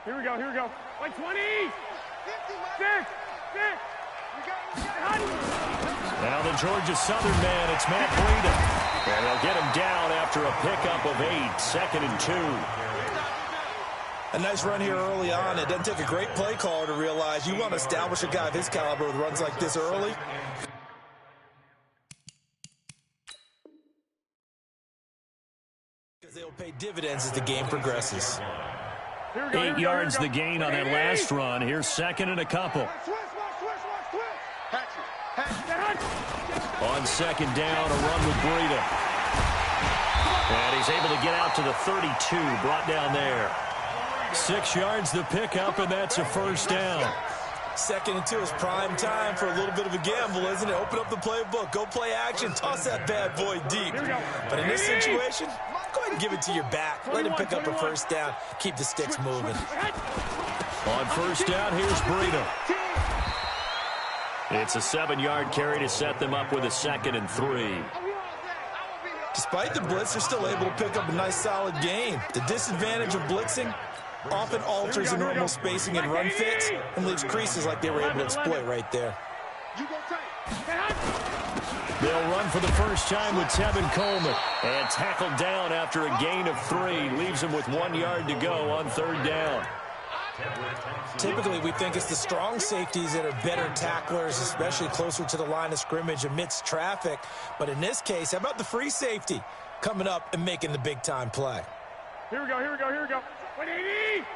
Here we go, here we go. Like 20! 6! Now the Georgia Southern man, it's Matt Breida. And they'll get him down after a pickup of 8, 2nd and 2. A nice run here early on. It doesn't take a great play caller to realize you want to establish a guy of his caliber with runs like this early. Because they will pay dividends as the game progresses. 8 yards the gain on that last run. Here's 2nd and a couple. On 2nd down, a run with Breida. And he's able to get out to the 32, brought down there. 6 yards the pickup, and that's a first down. 2nd and 2 is prime time for a little bit of a gamble, isn't it? Open up the playbook, go play action, toss that bad boy deep. But in this situation, go ahead and give it to your back. Let him pick up a first down. Keep the sticks moving. On first down, here's Breida. It's a 7-yard carry to set them up with a 2nd and 3. Despite the blitz, they're still able to pick up a nice solid gain. The disadvantage of blitzing often alters the normal spacing and run fits and leaves creases like they were able to exploit right there. They'll run for the first time with Tevin Coleman. And tackled down after a gain of 3. Leaves him with 1 yard to go on 3rd down. Typically, we think it's the strong safeties that are better tacklers, especially closer to the line of scrimmage amidst traffic. But in this case, how about the free safety coming up and making the big-time play? Here we go, here we go, here we go. 180!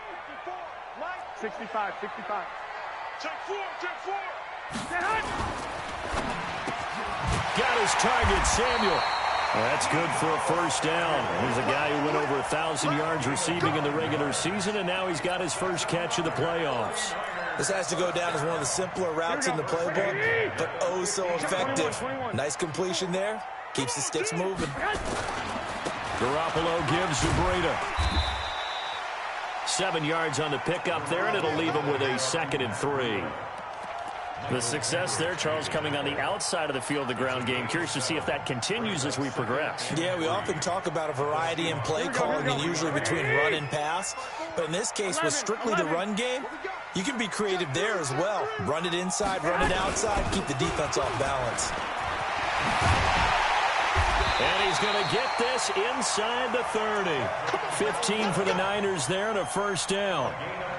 65, 65. Check 4, check 4. Got his target, Samuel. That's good for a first down. He's a guy who went over 1,000 yards receiving in the regular season, and now he's got his first catch of the playoffs. This has to go down as one of the simpler routes in the playbook, but oh so effective. Nice completion there. Keeps the sticks moving. Garoppolo gives to Breida. 7 yards on the pickup there, and it'll leave him with a 2nd and 3. The success there, Charles, coming on the outside of the field, the ground game. Curious to see if that continues as we progress. Yeah, we often talk about a variety in play calling and usually between run and pass. But in this case, with strictly the run game, you can be creative there as well. Run it inside, run it outside, keep the defense off balance. And he's going to get this inside the 30. 15 for the Niners there and a first down.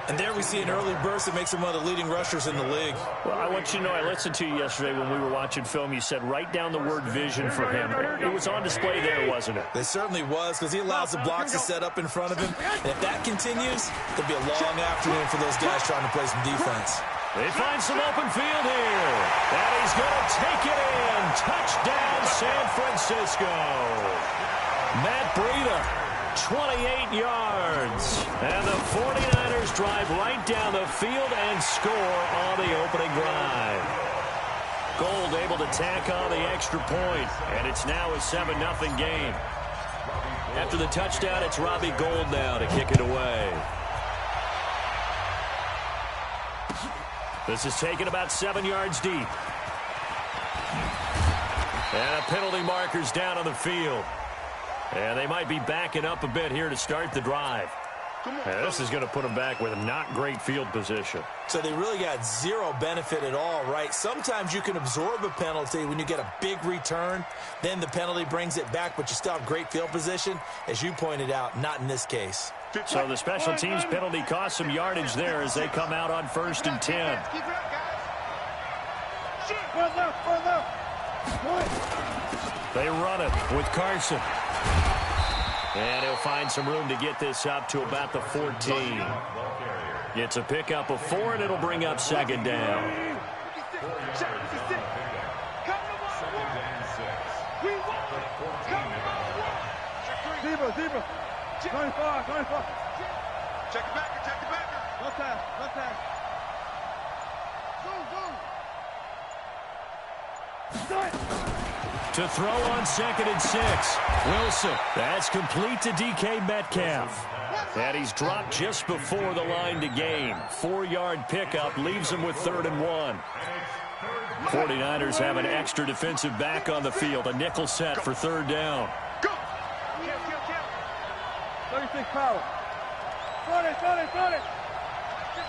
And there we see an early burst that makes him one of the leading rushers in the league. Well, I want you to know, I listened to you yesterday when we were watching film. You said write down the word vision for him. It was on display there, wasn't it? It certainly was, because he allows the blocks to set up in front of him. And if that continues, it'll be a long afternoon for those guys trying to play some defense. They find some open field here. And he's going to take it in. Touchdown, San Francisco. Matt Breida, 28 yards. And the 49ers drive right down the field and score on the opening drive. Gold able to tack on the extra point. And it's now a 7-0 game. After the touchdown, it's Robbie Gould now to kick it away. This is taken about 7 yards deep. And a penalty marker's down on the field. And they might be backing up a bit here to start the drive. And this is going to put them back with not great field position. So they really got zero benefit at all, right? Sometimes you can absorb a penalty when you get a big return. Then the penalty brings it back, but you still have great field position. As you pointed out, not in this case. So the special teams penalty cost some yardage there as they come out on 1st and 10. They run it with Carson. And he'll find some room to get this up to about the 14. It's a pickup of 4, and it'll bring up 2nd down. Zebra. 25. Check the backer. Left pass. To throw on 2nd and 6. Wilson. That's complete to DK Metcalf. And he's dropped just before the line to gain. 4-yard pickup leaves him with 3rd and 1. 49ers have an extra defensive back on the field. A nickel set for 3rd down. 36 power. 30.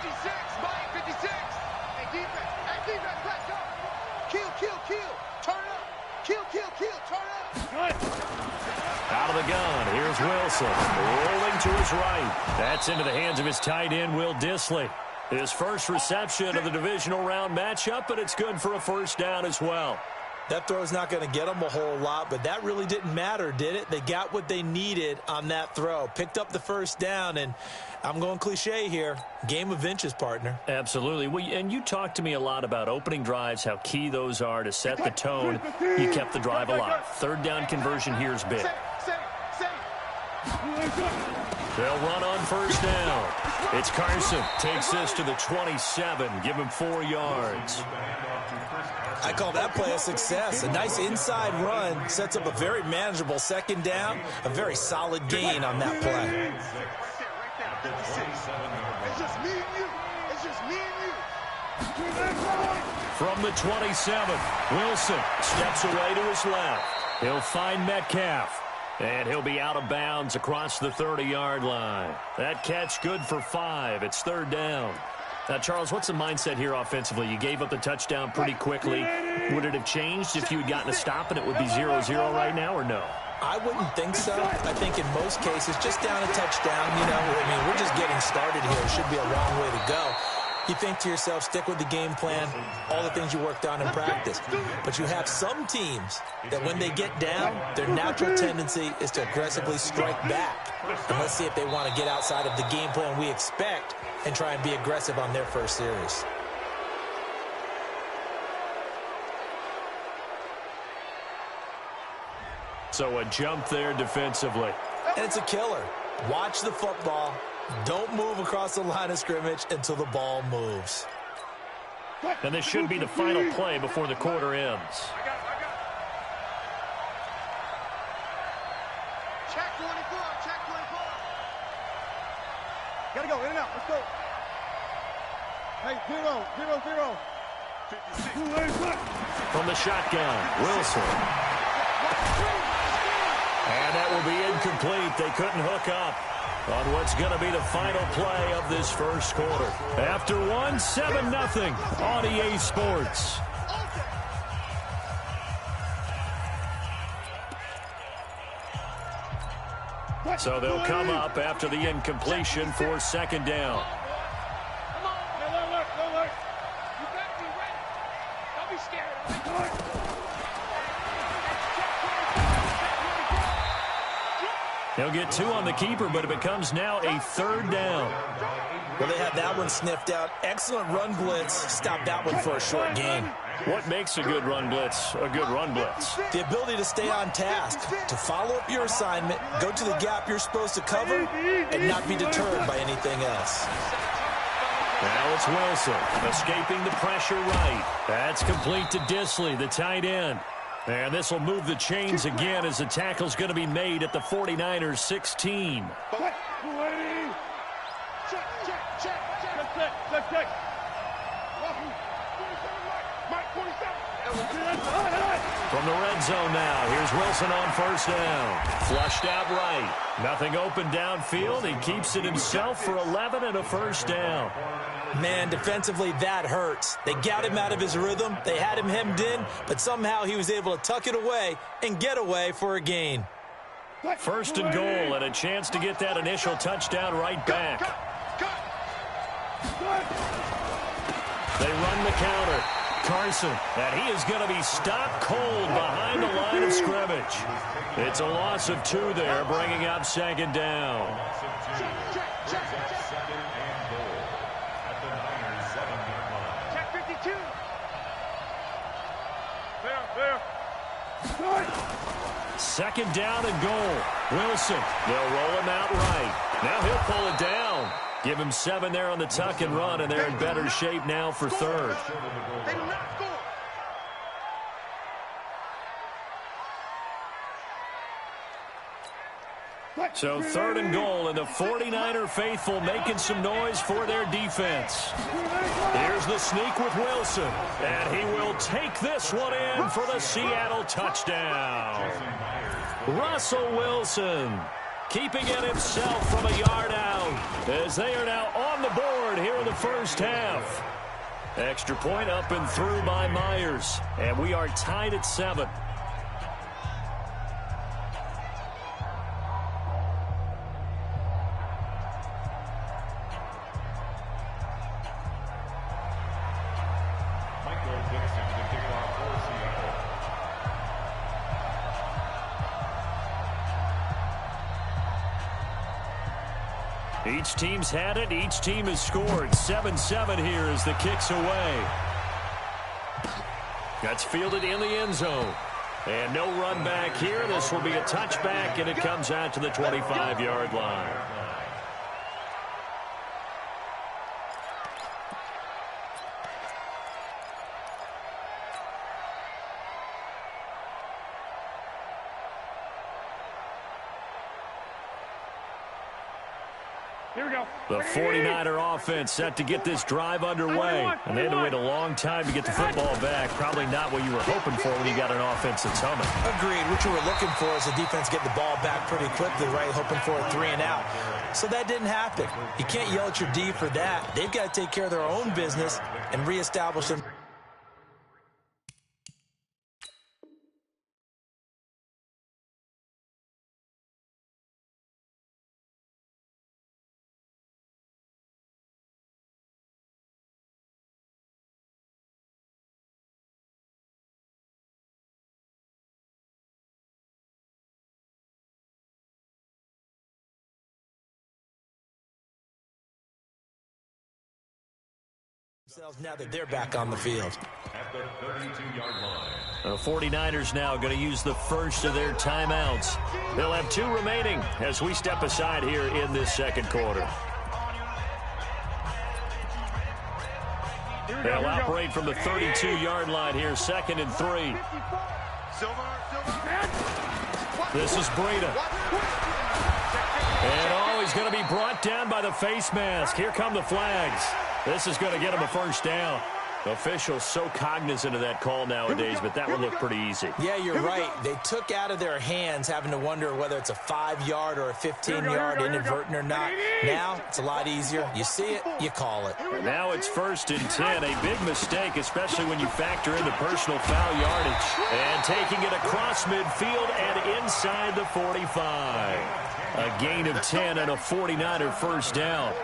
56, Mike, 56. Hey, defense, let's go. Kill. Turn up. Kill, turn up. Out of the gun, here's Wilson. Rolling to his right. That's into the hands of his tight end, Will Dissly. His first reception of the divisional round matchup, but it's good for a first down as well. That throw's not going to get them a whole lot, but that really didn't matter, did it? They got what they needed on that throw. Picked up the first down, and I'm going cliche here. Game of inches, partner. Absolutely. Well, and you talked to me a lot about opening drives, how key those are to set the tone. You kept the drive alive. Third down conversion here is big. They'll run on first down. It's Carson. Takes this to the 27. Give him 4 yards. I call that play a success. A nice inside run sets up a very manageable second down. A very solid gain on that play. It's just me and you. From the 27, Wilson steps away to his left. He'll find Metcalf. And he'll be out of bounds across the 30-yard line. That catch good for 5. It's third down. Now, Charles, what's the mindset here offensively? You gave up the touchdown pretty quickly. Would it have changed if you had gotten a stop and it would be 0-0 right now, or no? I wouldn't think so. I think in most cases, just down a touchdown, you know, I mean, we're just getting started here. It should be a long way to go. You think to yourself, stick with the game plan, all the things you worked on in practice. But you have some teams that when they get down, their natural tendency is to aggressively strike back. And let's see if they want to get outside of the game plan we expect and try and be aggressive on their first series. So a jump there defensively. And it's a killer. Watch the football. Don't move across the line of scrimmage until the ball moves. And this should be the final play before the quarter ends. Check 24. Gotta go, in and out, let's go. Hey, 0. 56. From the shotgun, Wilson. And that will be incomplete. They couldn't hook up on what's going to be the final play of this first quarter. After 7-0 on EA Sports. So they'll come up after the incompletion for second down. Come on, look. You better be ready. Don't be scared. He'll get 2 on the keeper, but it becomes now a third down. Well, they had that one sniffed out. Excellent run blitz. Stop that one for a short gain. What makes a good run blitz a good run blitz? The ability to stay on task, to follow up your assignment, go to the gap you're supposed to cover, and not be deterred by anything else. Now it's Wilson, escaping the pressure right. That's complete to Dissly, the tight end. And this will move the chains again as the tackle's going to be made at the 49ers 16. Check. From the red zone now, here's Wilson on first down. Flushed out right. Nothing open downfield. He keeps it himself for 11 and a first down. Man, defensively, that hurts. They got him out of his rhythm. They had him hemmed in, but somehow he was able to tuck it away and get away for a gain. First and goal, and a chance to get that initial touchdown right back. They run the counter. Carson, and he is going to be stopped cold behind the line of scrimmage. It's a loss of 2 there, bringing up second down. Check 52. There. Second down and goal. Wilson, they'll roll him out right. Now he'll pull it down. Give him 7 there on the tuck and run, and they're in better shape now for third. They do not score. So third and goal, and the 49er faithful making some noise for their defense. Here's the sneak with Wilson, and he will take this one in for the Seattle touchdown. Russell Wilson. keeping it himself from a yard out, as they are now on the board here in the first half. Extra point up and through by Myers, and we are tied at 7. Each team's had it. Each team has scored. 7-7 here as the kick's away. That's fielded in the end zone. And no run back here. This will be a touchback, and it comes out to the 25-yard line. Here we go. The 49er offense set to get this drive underway. And they had to wait a long time to get the football back. Probably not what you were hoping for when you got an offense that's humming. Agreed. What you were looking for is the defense get the ball back pretty quickly, right? Hoping for a 3 and out. So that didn't happen. You can't yell at your D for that. They've got to take care of their own business and reestablish them. Now that they're back on the field. At the 32-yard line. The 49ers now going to use the first of their timeouts. They'll have 2 remaining as we step aside here in this second quarter. They'll operate from the 32-yard line here, 2nd and 3. This is Breida. And he's going to be brought down by the face mask. Here come the flags. This is going to get him a first down. Officials so cognizant of that call nowadays, but that would look pretty easy. Yeah, you're right. They took out of their hands having to wonder whether it's a 5-yard or a 15-yard inadvertent or not. Now, it's a lot easier. You see it, you call it. And now it's 1st and 10. A big mistake, especially when you factor in the personal foul yardage. And taking it across midfield and inside the 45. A gain of 10 and a 49er first down.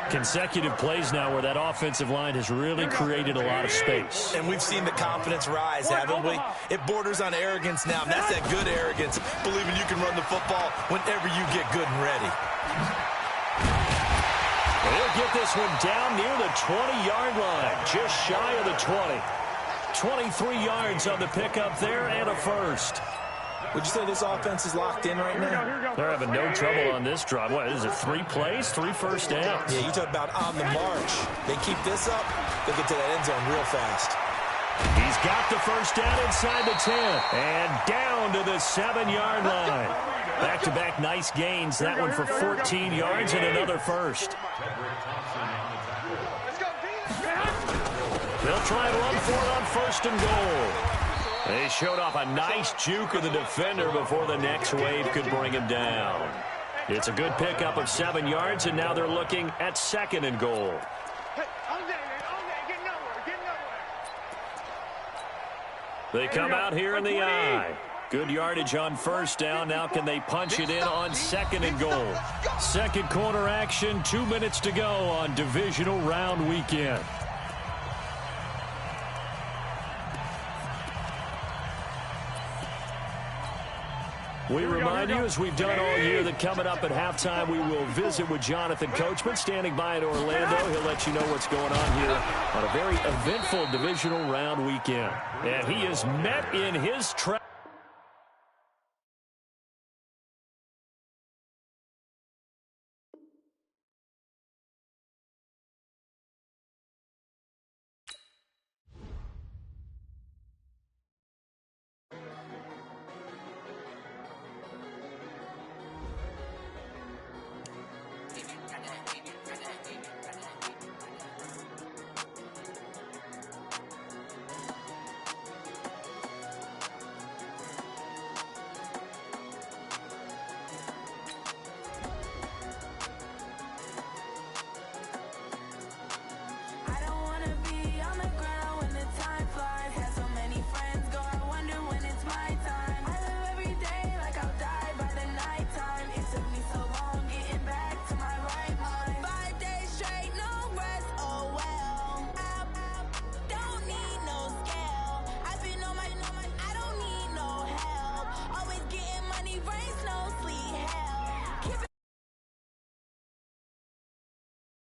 Consecutive plays now where that offensive line has really created a lot of space. And we've seen the confidence rise, haven't we? It borders on arrogance now. And that's that good arrogance, believing you can run the football whenever you get good and ready. They'll get this one down near the 20-yard line, just shy of the 20. 23 yards on the pickup there and a first. Would you say this offense is locked in right now? They're having no trouble on this drive. What is it, 3 plays, 3 first downs? Yeah, you talk about on the march. They keep this up, they'll get to that end zone real fast. He's got the first down inside the 10 and down to the 7-yard line. Back-to-back nice gains. That one for 14 yards and another first. They'll try and run for it on 1st and goal. They showed off a nice juke of the defender before the next wave could bring him down. It's a good pickup of 7 yards, and now they're looking at 2nd and goal. They come out here in the I. Good yardage on 1st down. Now can they punch it in on 2nd and goal? Second quarter action, 2 minutes to go on divisional round weekend. We remind you, as we've done all year, that coming up at halftime, we will visit with Jonathan Coachman, standing by in Orlando. He'll let you know what's going on here on a very eventful divisional round weekend. And he is met in his track.